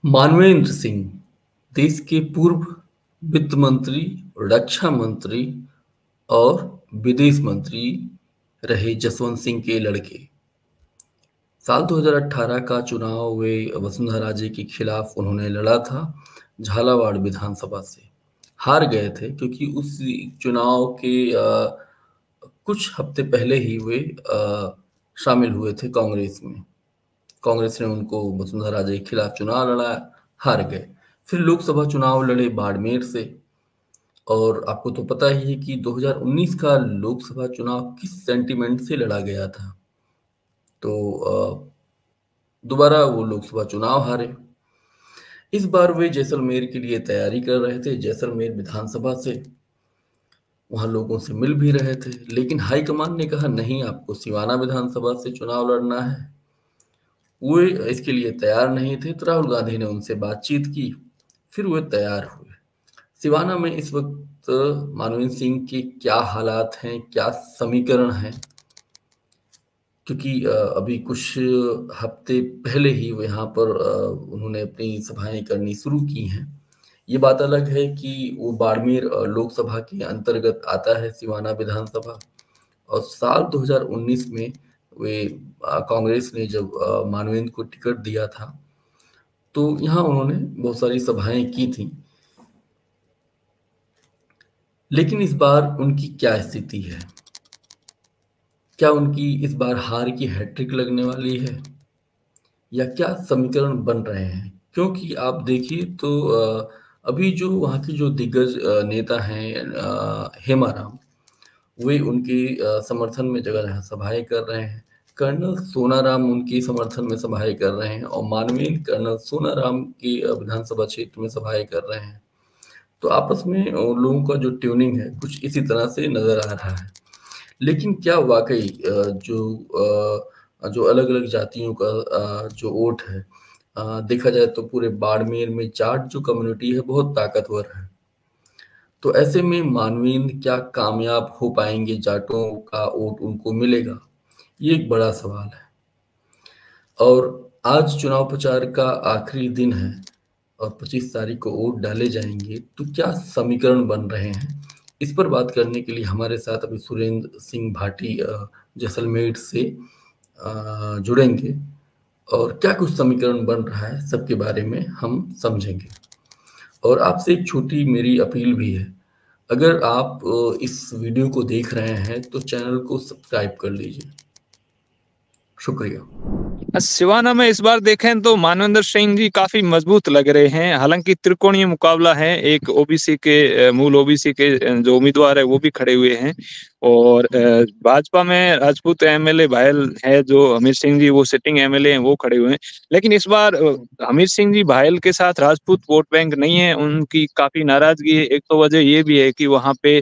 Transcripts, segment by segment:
मानवेंद्र सिंह देश के पूर्व वित्त मंत्री, रक्षा मंत्री और विदेश मंत्री रहे जसवंत सिंह के लड़के। साल 2018 का चुनाव वे वसुंधरा राजे के खिलाफ उन्होंने लड़ा था झालावाड़ विधानसभा से। हार गए थे क्योंकि उस चुनाव के कुछ हफ्ते पहले ही वे शामिल हुए थे कांग्रेस में। कांग्रेस ने उनको वसुंधरा राजे के खिलाफ चुनाव लड़ा, हार गए। फिर लोकसभा चुनाव लड़े बाड़मेर से। और आपको तो पता ही है कि 2019 का लोकसभा चुनाव किस सेंटीमेंट से लड़ा गया था। तो दोबारा वो लोकसभा चुनाव हारे। इस बार वे जैसलमेर के लिए तैयारी कर रहे थे, जैसलमेर विधानसभा से। वहां लोगों से मिल भी रहे थे, लेकिन हाईकमान ने कहा नहीं, आपको सिवाना विधानसभा से चुनाव लड़ना है। वो इसके लिए तैयार नहीं थे, तो राहुल गांधी ने उनसे बातचीत की, फिर वो तैयार हुए। सिवाना में इस वक्त मानवेंद्र सिंह के क्या हालात हैं, क्या समीकरण हैं, क्योंकि अभी कुछ हफ्ते पहले ही वो यहाँ पर उन्होंने अपनी सभाएं करनी शुरू की हैं। ये बात अलग है कि वो बाड़मेर लोकसभा के अंतर्गत आता है सिवाना विधानसभा। और साल 2019 में वे कांग्रेस ने जब मानवेंद्र को टिकट दिया था, तो यहाँ उन्होंने बहुत सारी सभाएं की थी। लेकिन इस बार उनकी क्या स्थिति है? क्या उनकी इस बार हार की हैट्रिक लगने वाली है, या क्या समीकरण बन रहे हैं? क्योंकि आप देखिए तो अभी जो वहाँ की जो दिग्गज नेता हैं हेमाराम, वे उनके समर्थन में जगह जगह सभाएं कर रहे हैं। कर्नल सोनाराम उनके समर्थन में सभाएं कर रहे हैं, और मानवेंद्र कर्नल सोनाराम की विधानसभा क्षेत्र में सभाएं कर रहे हैं। तो आपस में उन लोगों का जो ट्यूनिंग है कुछ इसी तरह से नजर आ रहा है। लेकिन क्या वाकई जो अलग अलग जातियों का जो वोट है, देखा जाए तो पूरे बाड़मेर में जाट जो कम्युनिटी है बहुत ताकतवर है। तो ऐसे में मानवेंद्र क्या कामयाब हो पाएंगे? जाटों का वोट उनको मिलेगा? ये एक बड़ा सवाल है। और आज चुनाव प्रचार का आखिरी दिन है और 25 तारीख को वोट डाले जाएंगे, तो क्या समीकरण बन रहे हैं? इस पर बात करने के लिए हमारे साथ अभी सुरेंद्र सिंह भाटी जैसलमेर से जुड़ेंगे, और क्या कुछ समीकरण बन रहा है सबके बारे में हम समझेंगे। और आपसे एक छोटी मेरी अपील भी है, अगर आप इस वीडियो को देख रहे हैं तो चैनल को सब्सक्राइब कर लीजिए। शुक्रिया। सिवाना में इस बार देखें तो मानवेंद्र सिंह जी काफी मजबूत लग रहे हैं। हालांकि त्रिकोणीय मुकाबला है, एक ओबीसी के मूल ओबीसी के जो उम्मीदवार है वो भी खड़े हुए हैं, और भाजपा में राजपूत एमएलए भायल है जो हमीर सिंह जी, वो सिटिंग एमएलए हैं, वो खड़े हुए हैं। लेकिन इस बार हमीर सिंह जी भायल के साथ राजपूत वोट बैंक नहीं है, उनकी काफी नाराजगी है। एक तो वजह ये भी है कि वहां पे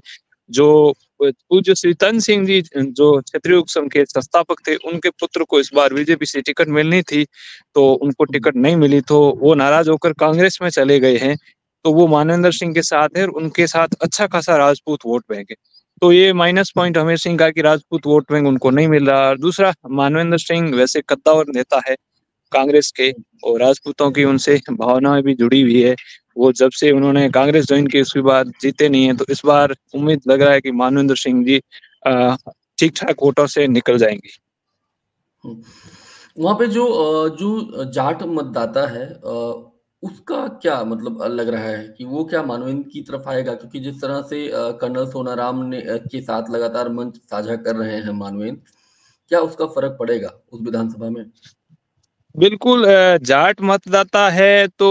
जो पूज्य श्री तन सिंह जी जो क्षत्रिय उप संघ के संस्थापक थे, उनके पुत्र को इस बार बीजेपी से टिकट मिलनी थी, तो उनको टिकट नहीं मिली, तो वो नाराज होकर कांग्रेस में चले गए हैं। तो वो मानवेंद्र सिंह के साथ है और उनके साथ अच्छा खासा राजपूत वोट बैंक है। तो ये माइनस पॉइंट हमीर सिंह का कि राजपूत वोट बैंक उनको नहीं मिल रहा। और दूसरा, मानवेंद्र सिंह वैसे कद्दावर नेता है कांग्रेस के, और राजपूतों की उनसे भावनाएं भी जुड़ी हुई है। वो जब से उन्होंने कांग्रेस ज्वाइन की उसके बाद जीते नहीं है, तो इस बार उम्मीद लग रहा है कि मानवेंद्र सिंह जी ठीक ठाक वोटों से निकल जाएंगे। वहां पे जो जाट मतदाता है, उसका क्या मतलब लग रहा है कि वो क्या मानवेंद्र की तरफ आएगा? क्योंकि जिस तरह से कर्नल सोनाराम ने के साथ लगातार मंच साझा कर रहे हैं मानवेंद्र, क्या उसका फर्क पड़ेगा उस विधानसभा में? बिल्कुल, जाट मतदाता है तो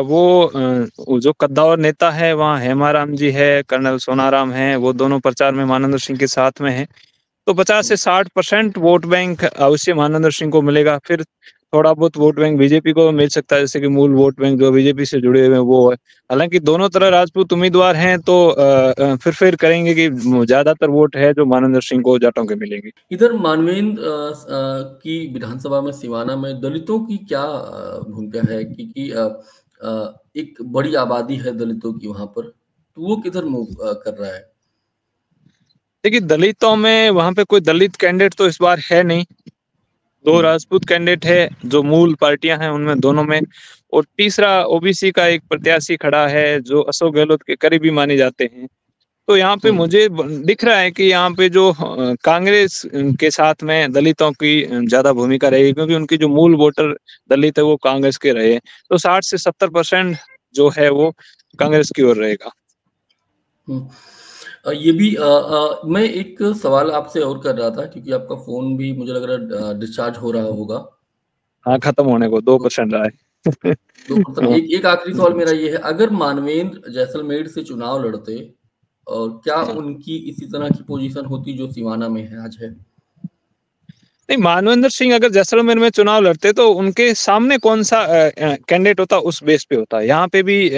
वो जो कद्दावर नेता है वहाँ हेमाराम जी है, कर्नल सोनाराम है, वो दोनों प्रचार में मानवेंद्र सिंह के साथ में है। तो 50 से 60% वोट बैंक अवश्य मानवेंद्र सिंह को मिलेगा। फिर थोड़ा बहुत वोट बैंक बीजेपी को मिल सकता है, जैसे कि मूल वोट बैंक जो बीजेपी से जुड़े हुए हैं वो है। हालांकि दोनों तरह राजपूत उम्मीदवार हैं, तो फिर करेंगे कि ज्यादातर वोट है जो मानवेंद्र सिंह को जाटों के मिलेंगे। इधर मानवेंद्र की विधानसभा में सिवाना में दलितों की क्या भूमिका है? क्योंकि एक बड़ी आबादी है दलितों की वहां पर, तो वो किधर मूव कर रहा है? देखिए, दलितों में वहां पे कोई दलित कैंडिडेट तो इस बार है नहीं। दो राजपूत कैंडिडेट है जो मूल पार्टियां हैं उनमें दोनों में, और तीसरा ओबीसी का एक प्रत्याशी खड़ा है जो अशोक गहलोत के करीबी माने जाते हैं। तो यहाँ पे हम्म, मुझे दिख रहा है कि यहाँ पे जो कांग्रेस के साथ में दलितों की ज्यादा भूमिका रहेगी, क्योंकि उनकी जो मूल वोटर दलित है वो कांग्रेस के रहे, तो 60 से 70% जो है वो कांग्रेस की ओर रहेगा। हम्म। ये भी मैं एक सवाल आपसे और कर रहा था, क्योंकि आपका फोन भी मुझे लग रहा है डिस्चार्ज हो रहा होगा। हाँ, खत्म होने को 2% रहा है। 2%। हाँ, एक आखिरी सवाल मेरा ये है, अगर मानवेंद्र जैसलमेर से चुनाव लड़ते, और क्या हाँ। उनकी इसी तरह की पोजीशन होती जो सिवाना में है आज है? नहीं, मानवेंद्र सिंह अगर जैसलमेर में चुनाव लड़ते तो उनके सामने कौन सा कैंडिडेट होता उस बेस पे होता। यहाँ पे भी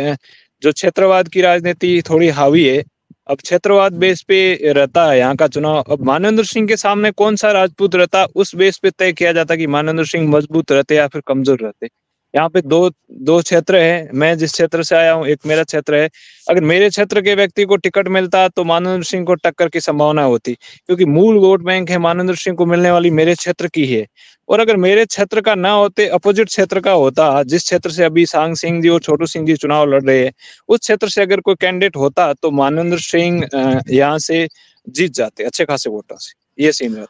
जो क्षेत्रवाद की राजनीति थोड़ी हावी है, अब क्षेत्रवाद बेस पे रहता है यहाँ का चुनाव। अब मानवेंद्र सिंह के सामने कौन सा राजपूत रहता उस बेस पे तय किया जाता कि मानवेंद्र सिंह मजबूत रहते या फिर कमजोर रहते। यहाँ पे दो दो क्षेत्र है, मैं जिस क्षेत्र से आया हूँ एक मेरा क्षेत्र है। अगर मेरे क्षेत्र के व्यक्ति को टिकट मिलता तो मानवेंद्र सिंह को टक्कर की संभावना होती, क्योंकि मूल वोट बैंक है मानवेंद्र सिंह को मिलने वाली मेरे क्षेत्र की है। और अगर मेरे क्षेत्र का ना होते, अपोजिट क्षेत्र का होता, जिस क्षेत्र से अभी सांग सिंह जी और छोटू सिंह जी चुनाव लड़ रहे हैं, उस क्षेत्र से अगर कोई कैंडिडेट होता तो मानवेंद्र सिंह यहाँ से जीत जाते अच्छे खासे वोटों से। ये सीन रहता।